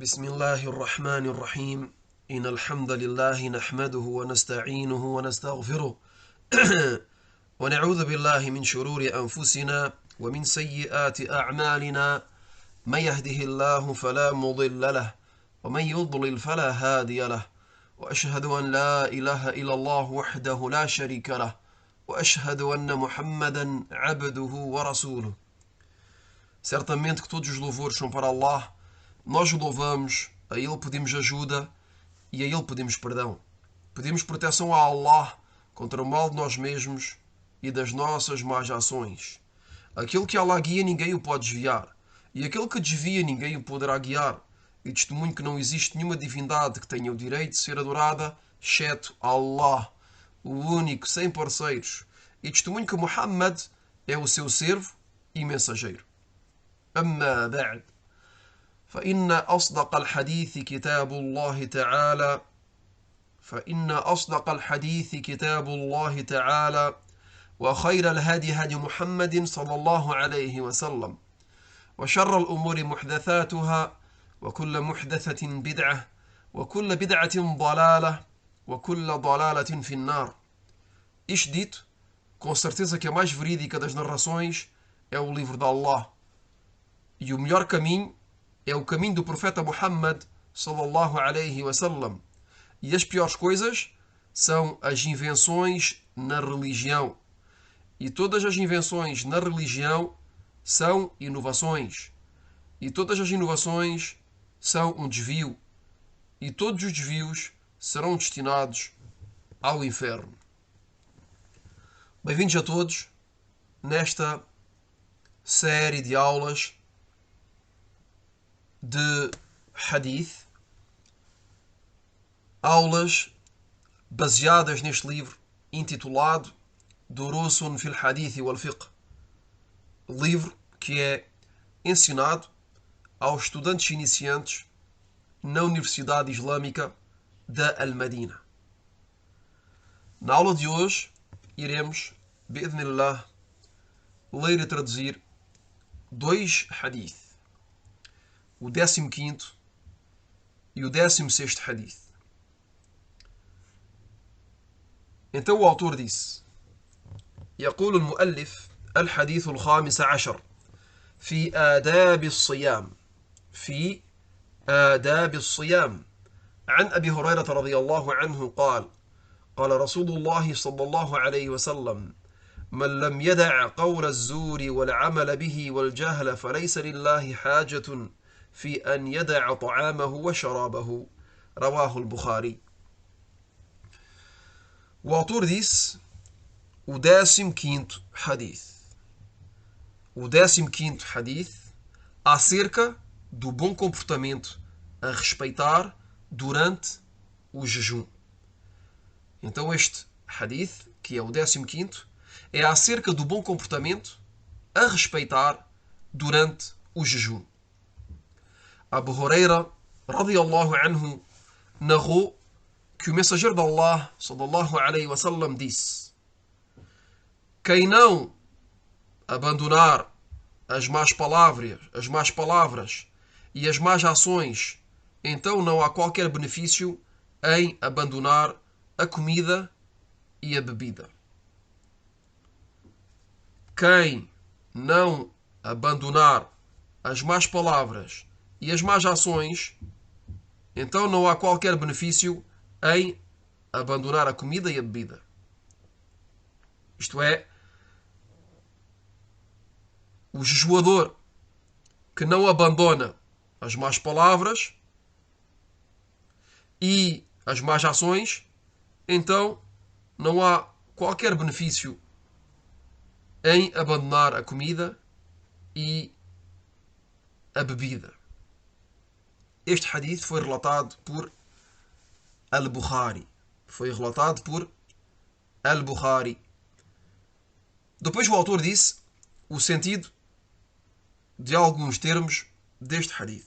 بسم الله الرحمن الرحيم إن الحمد لله نحمده ونستعينه ونستغفره ونعوذ بالله من شرور أنفسنا ومن سيئات أعمالنا من يهده الله فلا مضل له ومن يضلل فلا هادي له وأشهد أن لا إله إلا الله وحده لا شريك له وأشهد أن محمدا عبده ورسوله. Certamente que todos os louvores são para Allah. Nós o louvamos, a Ele pedimos ajuda e a Ele pedimos perdão. Pedimos proteção a Allah contra o mal de nós mesmos e das nossas más ações. Aquele que Allah guia, ninguém o pode desviar. E aquele que desvia, ninguém o poderá guiar. E testemunho que não existe nenhuma divindade que tenha o direito de ser adorada, exceto Allah, o único, sem parceiros. E testemunho que Muhammad é o seu servo e mensageiro. أما بعد فإن أصدق الحديث كتاب الله تعالى وخير الهدي هدي محمد صلى الله عليه وسلم وشر الأمور محدثاتها وكل محدثة بدعة وكل بدعة ضلالة وكل ضلالة في النار. Isto dito, com certeza que a mais verídica das narrações é o livro de Allah. E o melhor caminho é o caminho do profeta Muhammad sallallahu alaihi wasallam. E as piores coisas são as invenções na religião. E todas as invenções na religião são inovações. E todas as inovações são um desvio. E todos os desvios serão destinados ao inferno. Bem-vindos a todos nesta série de aulas de hadith, aulas baseadas neste livro intitulado Durusun fil Hadith wal Fiqh, livro que é ensinado aos estudantes iniciantes na Universidade Islâmica da Al-Madina. Na aula de hoje iremos, bi'idhnillah, ler e traduzir dois hadith, o 15º e o 16º hadith. Então o autor disse: يقول المؤلف الحديث الخامس عشر في آداب الصيام عن أبي هريرة رضي الله عنه قال قال رسول الله صلى الله عليه وسلم من لم يدع قول الزور والعمل به والجهل فليس لله حاجة في أن يدع طعامه وشرابه. رواه البخاري. O autor disse o 15º hadith. O 15º hadith acerca do bom comportamento a respeitar durante o jejum. Então este hadith, que é o 15º, é acerca do bom comportamento a respeitar durante o jejum. Abu Huraira radiyallahu anhu narrou que o mensageiro de Allah sallallahu alaihi wasallam disse: quem não abandonar as más palavras e as más ações, então não há qualquer benefício em abandonar a comida e a bebida. Quem não abandonar as más palavras e as más ações, então não há qualquer benefício em abandonar a comida e a bebida. Isto é, o jejuador que não abandona as más palavras e as más ações, então não há qualquer benefício em abandonar a comida e a bebida. Este hadith foi relatado por Al-Bukhari. Depois o autor disse o sentido de alguns termos deste hadith.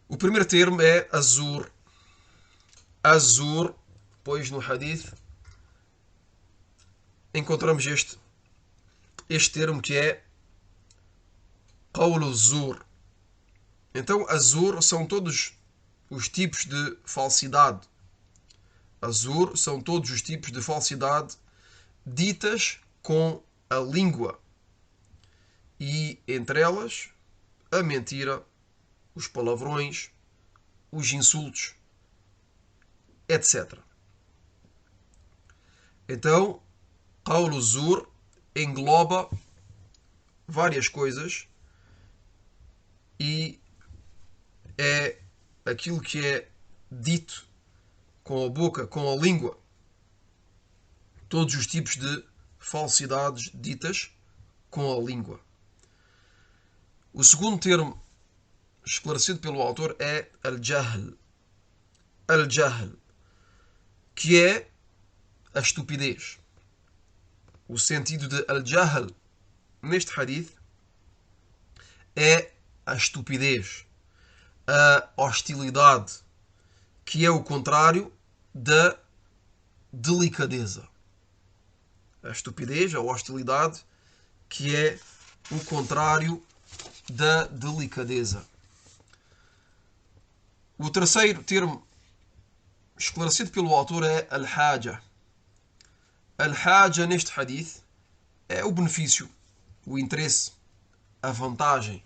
O primeiro termo é azur. Azur, pois no hadith encontramos este termo que é qawl zur. Então, azur são todos os tipos de falsidade. Azur são todos os tipos de falsidade ditas com a língua. E entre elas, a mentira, os palavrões, os insultos, etc. Então, qawl zur engloba várias coisas e é aquilo que é dito com a boca, com a língua. Todos os tipos de falsidades ditas com a língua. O segundo termo esclarecido pelo autor é al-jahl. Al-jahl, que é a estupidez. O sentido de al-jahl neste hadith é a estupidez, a hostilidade, que é o contrário da delicadeza. A estupidez, a hostilidade, que é o contrário da delicadeza. O terceiro termo esclarecido pelo autor é al-haja. Al-haja neste hadith é o benefício, o interesse, a vantagem.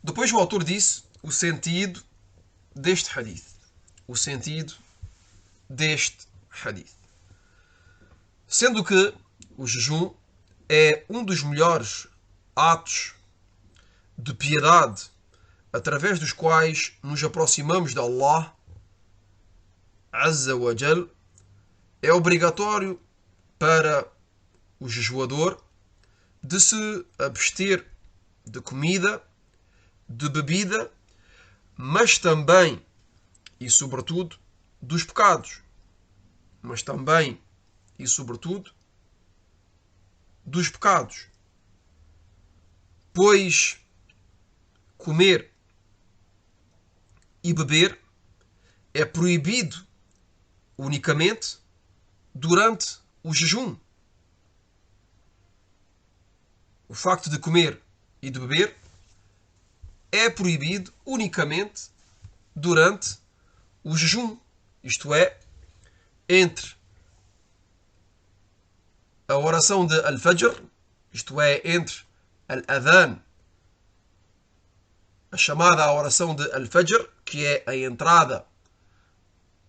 Depois o autor disse o sentido deste hadith. O sentido deste hadith. Sendo que o jejum é um dos melhores atos de piedade através dos quais nos aproximamos de Allah Azza wa Jal, é obrigatório para o jejuador de se abster de comida, de bebida, mas também e sobretudo dos pecados. Mas também e sobretudo dos pecados. Pois comer e beber é proibido unicamente durante o jejum. O facto de comer e de beber é proibido unicamente durante o jejum. Isto é, entre a oração de Al-Fajr, isto é, entre Al-Adhan, a chamada oração de Al-Fajr, que é a entrada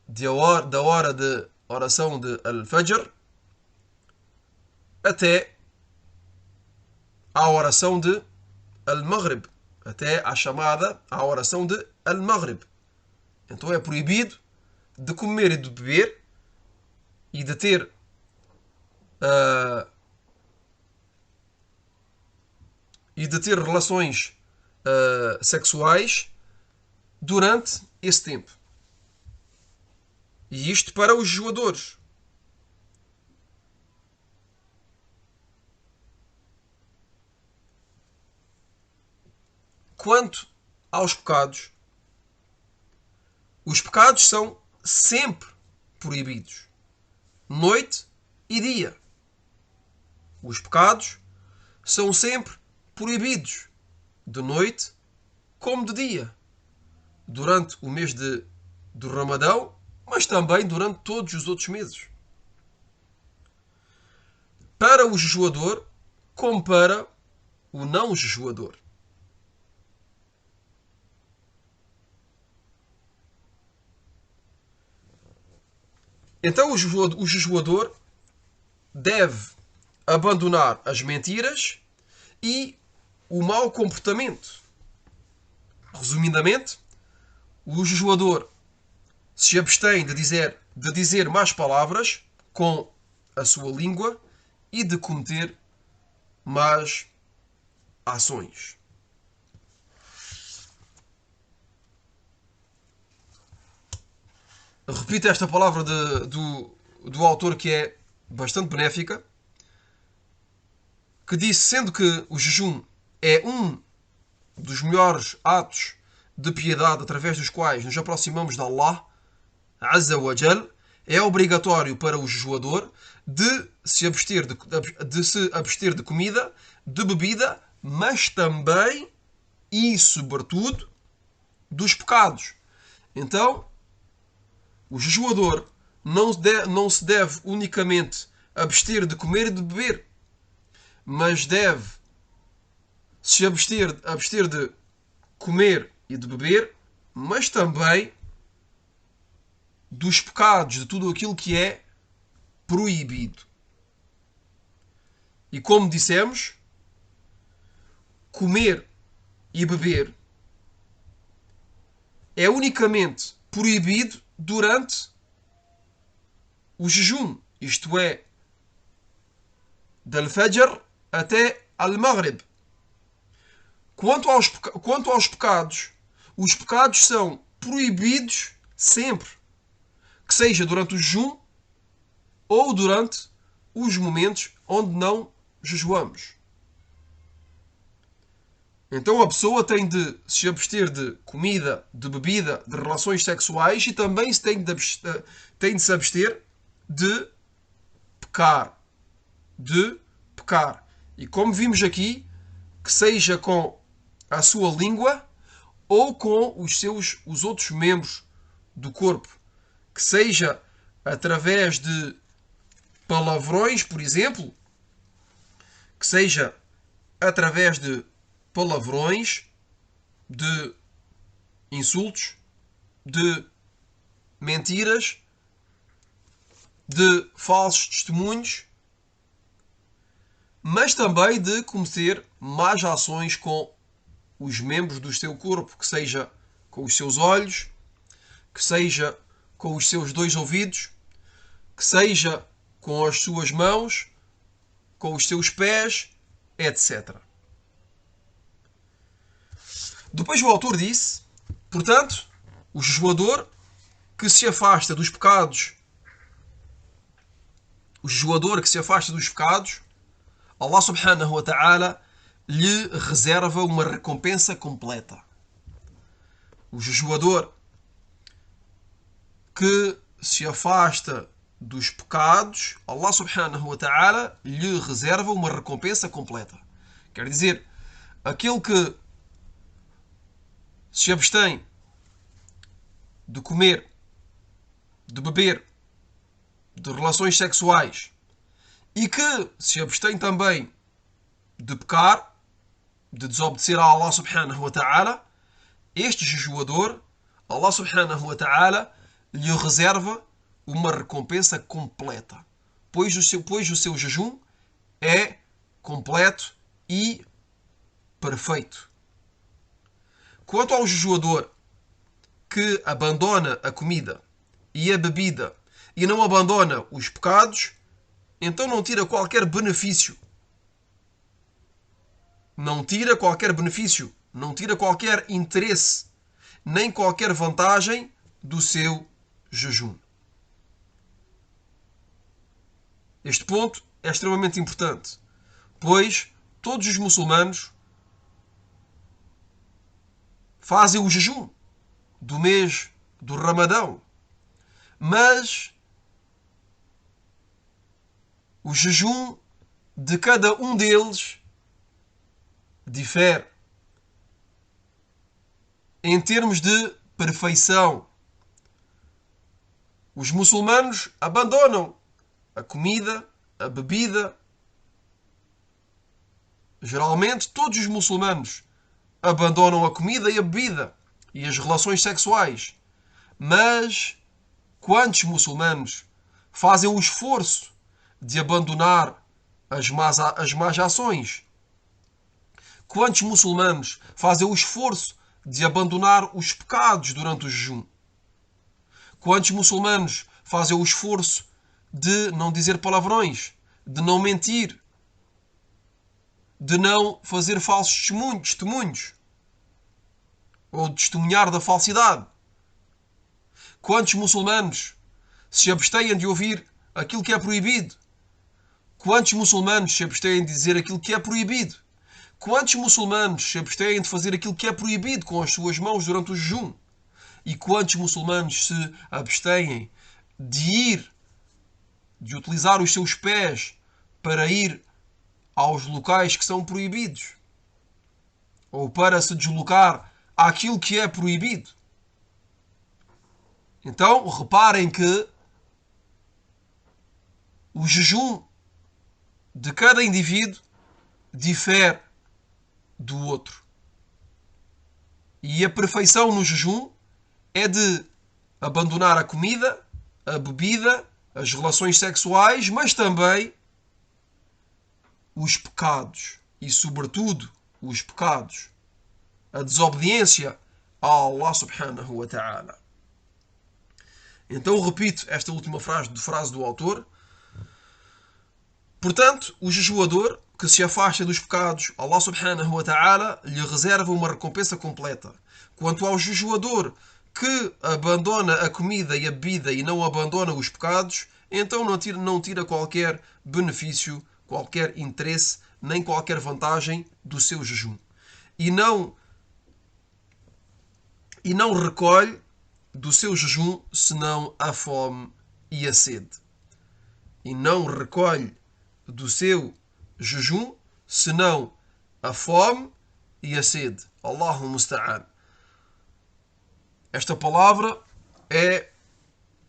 da hora de oração de Al-Fajr, até à oração de Al-Maghrib, até à chamada à oração de Al-Maghrib. Então é proibido de comer e de beber e de ter relações sexuais durante esse tempo. E isto para os jejuadores. Quanto aos pecados, os pecados são sempre proibidos, noite e dia. Os pecados são sempre proibidos, de noite como de dia, durante o mês do Ramadão, mas também durante todos os outros meses. Para o jejuador, como para o não jejuador. Então o jejuador deve abandonar as mentiras e o mau comportamento. Resumidamente, o jejuador se abstém de dizer más palavras com a sua língua e de cometer más ações. Repito esta palavra do autor, que é bastante benéfica, que disse, sendo que o jejum é um dos melhores atos de piedade através dos quais nos aproximamos de Allah Azza wa Jal, é obrigatório para o jejuador de se abster de comida, de bebida, mas também e sobretudo dos pecados. Então, o jejuador não se deve unicamente abster de comer e de beber, mas deve se abster de comer e de beber, mas também dos pecados, de tudo aquilo que é proibido. E como dissemos, comer e beber é unicamente proibido durante o jejum, isto é, del Fajr até al-Maghrib. Quanto aos pecados, os pecados são proibidos sempre, que seja durante o jejum ou durante os momentos onde não jejuamos. Então a pessoa tem de se abster de comida, de bebida, de relações sexuais e também tem de se abster de pecar. De pecar. E como vimos aqui, que seja com a sua língua ou com os outros membros do corpo. Que seja através de palavrões, por exemplo, que seja através de palavrões, de insultos, de mentiras, de falsos testemunhos, mas também de cometer más ações com os membros do seu corpo, que seja com os seus olhos, que seja com os seus 2 ouvidos, que seja com as suas mãos, com os seus pés, etc. Depois o autor disse, portanto, o jejuador que se afasta dos pecados, Allah subhanahu wa ta'ala lhe reserva uma recompensa completa. O jejuador que se afasta dos pecados, Allah subhanahu wa ta'ala lhe reserva uma recompensa completa. Quer dizer, aquele que se abstém de comer, de beber, de relações sexuais e que se abstém também de pecar, de desobedecer a Allah subhanahu wa ta'ala, este jejuador, Allah subhanahu wa ta'ala lhe reserva uma recompensa completa, pois o seu jejum é completo e perfeito. Quanto ao jejuador que abandona a comida e a bebida e não abandona os pecados, então não tira qualquer benefício. Não tira qualquer benefício, não tira qualquer interesse, nem qualquer vantagem do seu jejum. Este ponto é extremamente importante, pois todos os muçulmanos fazem o jejum do mês do Ramadão, mas o jejum de cada um deles difere em termos de perfeição. Os muçulmanos abandonam a comida, a bebida. Geralmente, todos os muçulmanos abandonam a comida e a bebida e as relações sexuais. Mas quantos muçulmanos fazem o esforço de abandonar as más ações? Quantos muçulmanos fazem o esforço de abandonar os pecados durante o jejum? Quantos muçulmanos fazem o esforço de não dizer palavrões, de não mentir, de não fazer falsos testemunhos ou de testemunhar da falsidade? Quantos muçulmanos se abstêm de ouvir aquilo que é proibido? Quantos muçulmanos se abstêm de dizer aquilo que é proibido? Quantos muçulmanos se abstêm de fazer aquilo que é proibido com as suas mãos durante o jejum? E quantos muçulmanos se abstêm de utilizar os seus pés para ir aos locais que são proibidos, ou para se deslocar àquilo que é proibido. Então, reparem que o jejum de cada indivíduo difere do outro. E a perfeição no jejum é de abandonar a comida, a bebida, as relações sexuais, mas também os pecados. E, sobretudo, os pecados. A desobediência a Allah subhanahu wa ta'ala. Então, repito esta última frase do autor. Portanto, o jejuador que se afasta dos pecados, Allah subhanahu wa ta'ala lhe reserva uma recompensa completa. Quanto ao jejuador que abandona a comida e a bebida e não abandona os pecados, então não tira qualquer benefício, qualquer interesse, nem qualquer vantagem do seu jejum. E não recolhe do seu jejum senão a fome e a sede. E não recolhe do seu jejum senão a fome e a sede. Allahu musta'an. Esta palavra é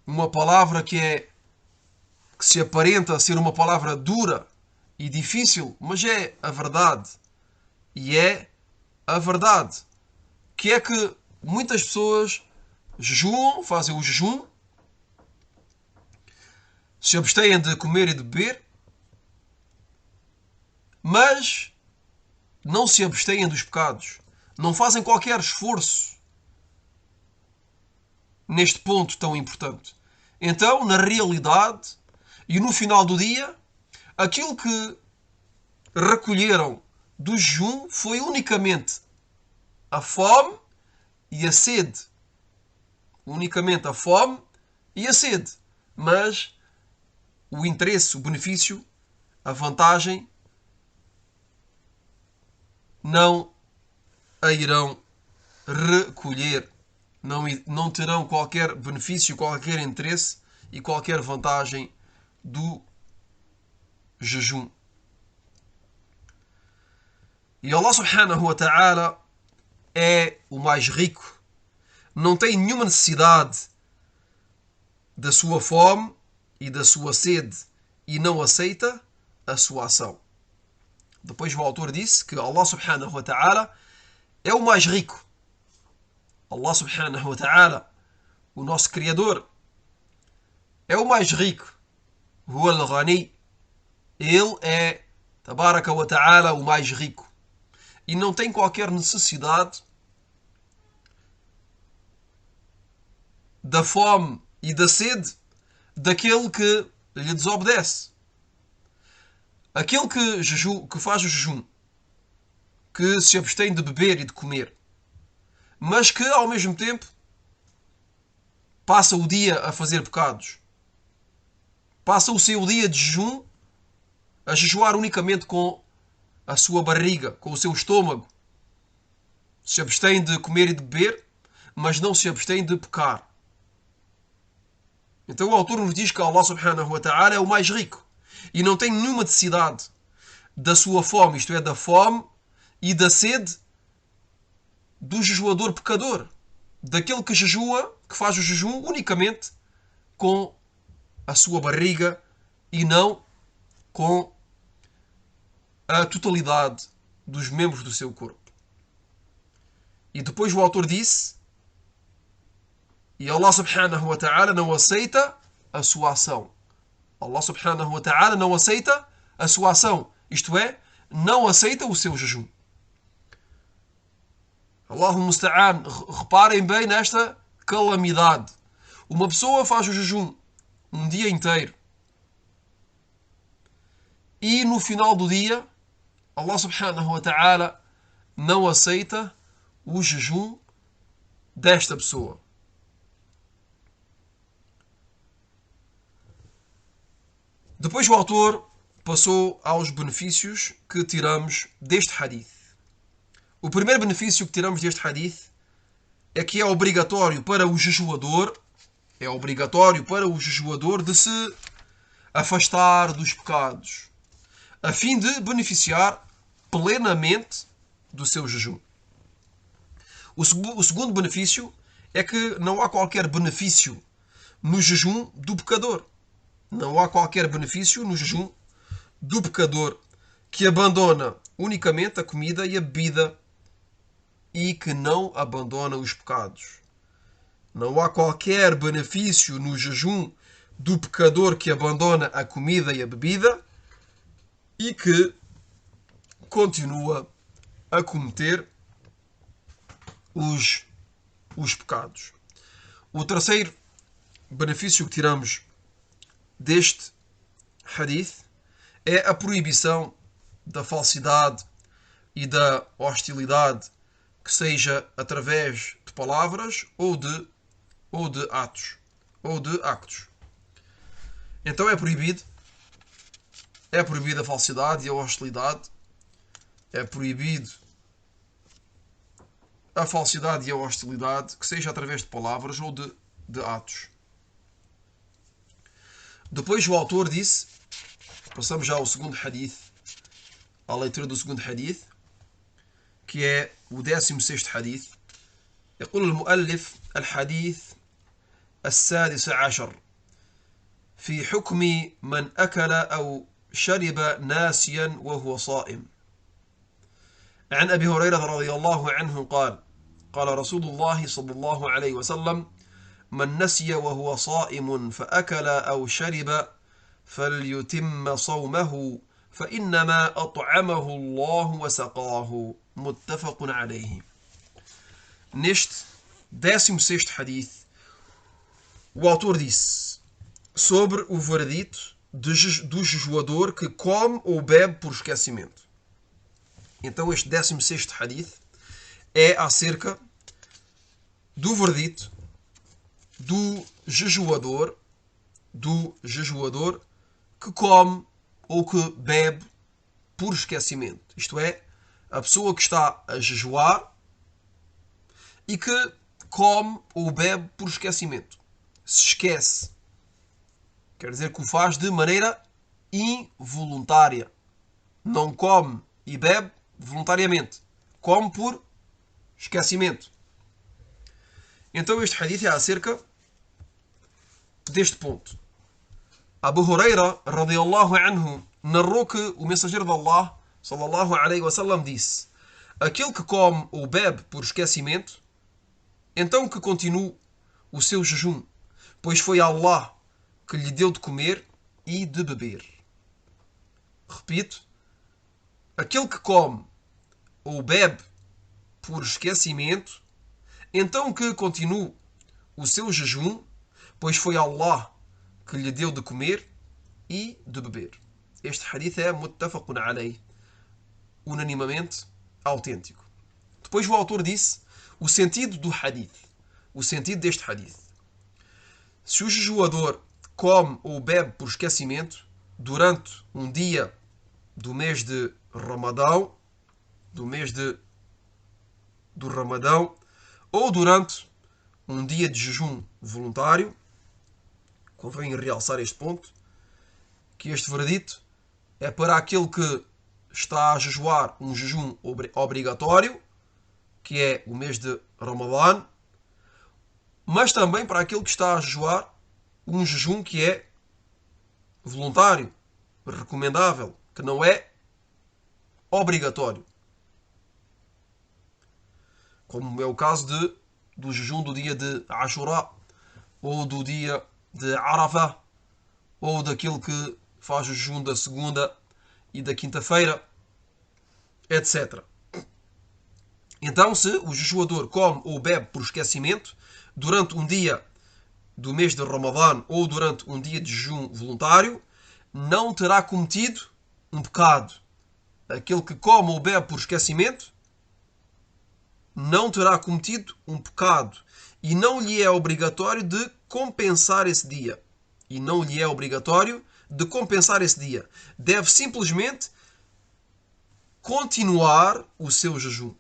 uma palavra que se aparenta ser uma palavra dura e difícil, mas é a verdade. E é a verdade. Que é que muitas pessoas jejuam, fazem o jejum, se abstêm de comer e de beber, mas não se abstêm dos pecados. Não fazem qualquer esforço neste ponto tão importante. Então, na realidade, e no final do dia, aquilo que recolheram do jejum foi unicamente a fome e a sede. Unicamente a fome e a sede. Mas o interesse, o benefício, a vantagem, não a irão recolher. Não terão qualquer benefício, qualquer interesse e qualquer vantagem do jejum. E Allah subhanahu wa ta'ala é o mais rico. Não tem nenhuma necessidade da sua fome e da sua sede e não aceita a sua ação. Depois o autor disse que Allah subhanahu wa ta'ala é o mais rico. Allah subhanahu wa ta'ala, o nosso Criador, é o mais rico. Huwa al-Ghani. Ele é, tabaraka wa ta'ala, o mais rico. E não tem qualquer necessidade da fome e da sede daquele que lhe desobedece. Aquele que faz o jejum, que se abstém de beber e de comer, mas que ao mesmo tempo passa o dia a fazer pecados. Passa o seu dia de jejum a jejuar unicamente com a sua barriga, com o seu estômago. Se abstém de comer e de beber, mas não se abstém de pecar. Então o autor nos diz que Allah subhanahu wa ta'ala é o mais rico e não tem nenhuma necessidade da sua fome, isto é, da fome e da sede do jejuador pecador, daquele que jejua, que faz o jejum unicamente com a sua barriga e não com a totalidade dos membros do seu corpo. E depois o autor disse, e Allah subhanahu wa ta'ala não aceita a sua ação. Allah subhanahu wa ta'ala não aceita a sua ação. Isto é, não aceita o seu jejum. Allahu musta'an. Reparem bem nesta calamidade. Uma pessoa faz o jejum um dia inteiro e no final do dia Allah subhanahu wa ta'ala não aceita o jejum desta pessoa. Depois o autor passou aos benefícios que tiramos deste hadith. O primeiro benefício que tiramos deste hadith é que é obrigatório para o jejuador, É obrigatório para o jejuador de se afastar dos pecados, a fim de beneficiar plenamente do seu jejum. O segundo benefício é que não há qualquer benefício no jejum do pecador. Não há qualquer benefício no jejum do pecador que abandona unicamente a comida e a bebida e que não abandona os pecados. Não há qualquer benefício no jejum do pecador que abandona a comida e a bebida e que continua a cometer os pecados. O terceiro benefício que tiramos deste hadith é a proibição da falsidade e da hostilidade, que seja através de palavras ou de atos. Então é proibida a falsidade e a hostilidade. É proibido a falsidade e a hostilidade, que seja através de palavras ou de atos. Depois o autor disse, passamos já ao segundo hadith, à leitura do segundo hadith, que é o 16º hadith. يقول المؤلف الحديث السادس عشر في حكم من أكل أو شرب ناسيا وهو صائم. عن أبي هريرة رضي الله عنه قال قال رسول الله صلى الله عليه وسلم من نسي وهو صائم فأكل أو شرب فليتم صومه فإنما أطعمه الله وسقاه. متفق عليه. Neste 16º hadith, o autor disse sobre o veredito do jejuador que come ou bebe por esquecimento. Então este 16º hadith é acerca do veredito do jejuador que come ou que bebe por esquecimento. Isto é, a pessoa que está a jejuar e que come ou bebe por esquecimento. Se esquece. Quer dizer que o faz de maneira involuntária. Não come e bebe voluntariamente. Come por esquecimento. Então este hadith é acerca deste ponto. Abu Huraira, radiyallahu anhu, narrou que o mensageiro de Allah, sallallahu alaihi wasallam, disse: aquele que come ou bebe por esquecimento, então que continue o seu jejum, pois foi Allah que lhe deu de comer e de beber. Repito, aquele que come ou bebe por esquecimento, então que continue o seu jejum, pois foi Allah que lhe deu de comer e de beber. Este hadith é muttafaqun alayh, unanimamente autêntico. Depois o autor disse o sentido do hadith, o sentido deste hadith. Se o jejuador come ou bebe por esquecimento durante um dia do mês de Ramadão, do Ramadão, ou durante um dia de jejum voluntário, convém realçar este ponto, que este veredito é para aquele que está a jejuar um jejum obrigatório, que é o mês de Ramadã, mas também para aquele que está a jejuar um jejum que é voluntário, recomendável, que não é obrigatório. Como é o caso do jejum do dia de Ashura, ou do dia de Arafah, ou daquele que faz o jejum da segunda e da quinta-feira, etc. Então, se o jejuador come ou bebe por esquecimento durante um dia do mês de Ramadã ou durante um dia de jejum voluntário, não terá cometido um pecado. Aquele que come ou bebe por esquecimento não terá cometido um pecado e não lhe é obrigatório de compensar esse dia. Deve simplesmente continuar o seu jejum.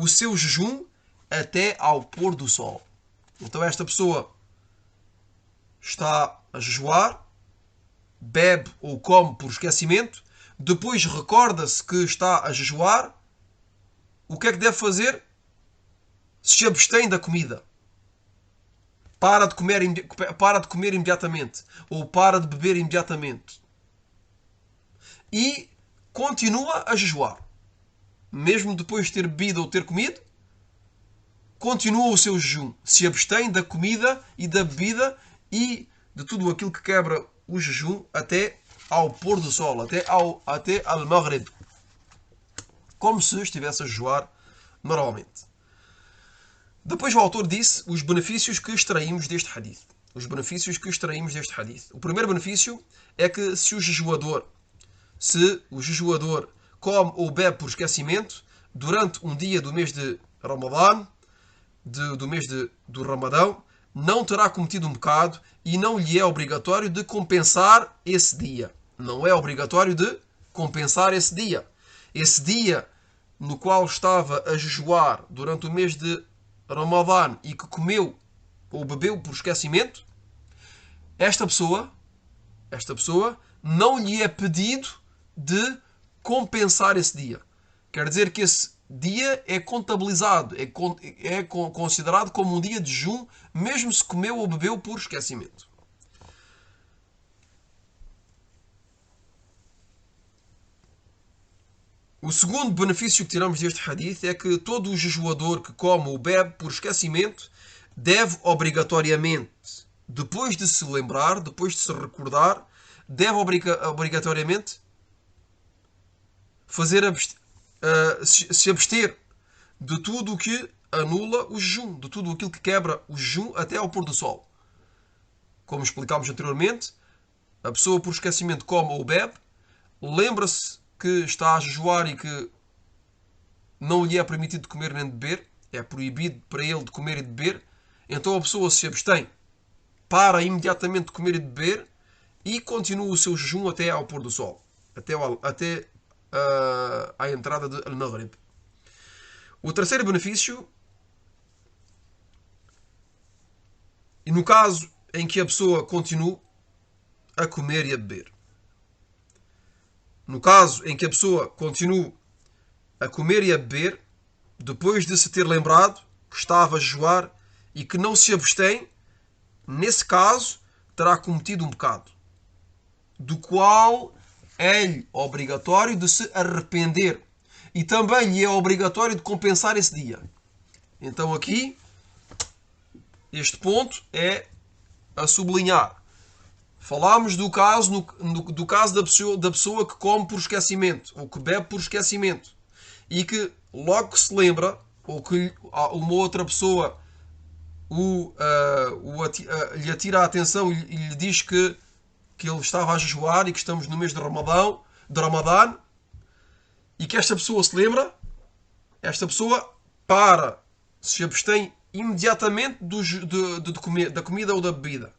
o seu jejum até ao pôr do sol. Então esta pessoa está a jejuar, bebe ou come por esquecimento, depois recorda-se que está a jejuar, o que é que deve fazer? Se abstém da comida. Para de comer imediatamente. Ou para de beber imediatamente. E continua a jejuar. Mesmo depois de ter bebido ou ter comido, continua o seu jejum. Se abstém da comida e da bebida e de tudo aquilo que quebra o jejum até ao pôr do sol, até ao Maghrib. Como se estivesse a jejuar normalmente. Depois o autor disse os benefícios que extraímos deste hadith. Os benefícios que extraímos deste hadith. O primeiro benefício é que se o jejuador come ou bebe por esquecimento durante um dia do mês de Ramadã, do Ramadão, não terá cometido um pecado e não lhe é obrigatório de compensar esse dia. Não é obrigatório de compensar esse dia. Esse dia no qual estava a jejuar durante o mês de Ramadã e que comeu ou bebeu por esquecimento, esta pessoa não lhe é pedido de compensar esse dia. Quer dizer que esse dia é contabilizado, é considerado como um dia de jejum, mesmo se comeu ou bebeu por esquecimento. O segundo benefício que tiramos deste hadith é que todo o jejuador que come ou bebe por esquecimento deve obrigatoriamente, depois de se lembrar, depois de se recordar, deve obrigatoriamente se abster de tudo o que anula o jejum, de tudo aquilo que quebra o jejum até ao pôr do sol. Como explicámos anteriormente, a pessoa por esquecimento come ou bebe, lembra-se que está a jejuar e que não lhe é permitido de comer nem de beber, é proibido para ele de comer e de beber, então a pessoa se abstém, para imediatamente de comer e de beber e continua o seu jejum até ao pôr do sol, até à entrada de Al-Maghrib. O terceiro benefício, e no caso em que a pessoa continue a comer e a beber. No caso em que a pessoa continue a comer e a beber, depois de se ter lembrado que estava a jejuar e que não se abstém, nesse caso terá cometido um pecado, do qual é-lhe obrigatório de se arrepender e também lhe é obrigatório de compensar esse dia. Então aqui, este ponto é a sublinhar. Falámos do caso da pessoa que come por esquecimento ou que bebe por esquecimento e que logo que se lembra ou que uma outra pessoa lhe atira a atenção e lhe diz que ele estava a jejuar e que estamos no mês de Ramadã e que esta pessoa se lembra, esta pessoa se abstém imediatamente da comida ou da bebida.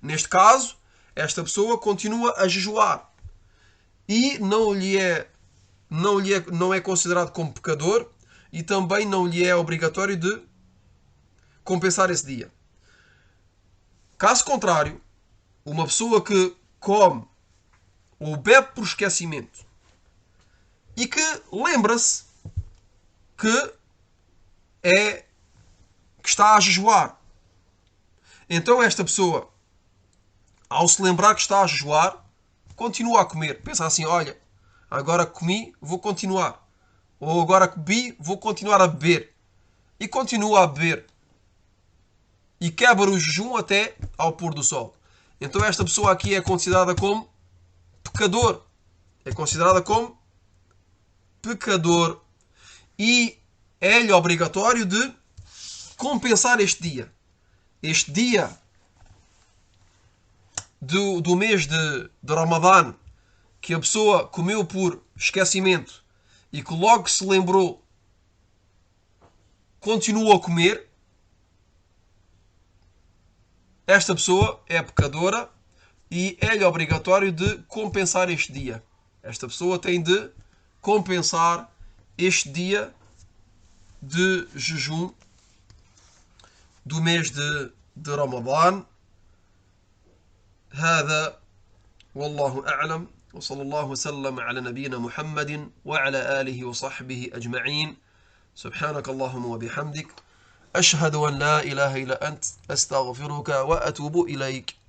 Neste caso, esta pessoa continua a jejuar e não é considerado como pecador e também não lhe é obrigatório de compensar esse dia. Caso contrário, uma pessoa que come ou bebe por esquecimento e que lembra-se que está a jejuar. Então esta pessoa, ao se lembrar que está a jejuar, continua a comer. Pensa assim, olha, agora que comi, vou continuar. Ou agora que bebi, vou continuar a beber. E continua a beber. E quebra o jejum até ao pôr do sol. Então esta pessoa aqui é considerada como pecador. É considerada como pecador. E é-lhe obrigatório de compensar este dia. Este dia do mês de Ramadã, que a pessoa comeu por esquecimento e que logo se lembrou continuou a comer, esta pessoa é pecadora e é-lhe obrigatório de compensar este dia. Esta pessoa tem de compensar este dia de jejum do mês de Ramadã. هذا والله أعلم، وصلى الله وسلم على نبينا محمد وعلى آله وصحبه أجمعين. سبحانك اللهم وبحمدك، أشهد أن لا إله إلا أنت، أستغفرك وأتوب إليك.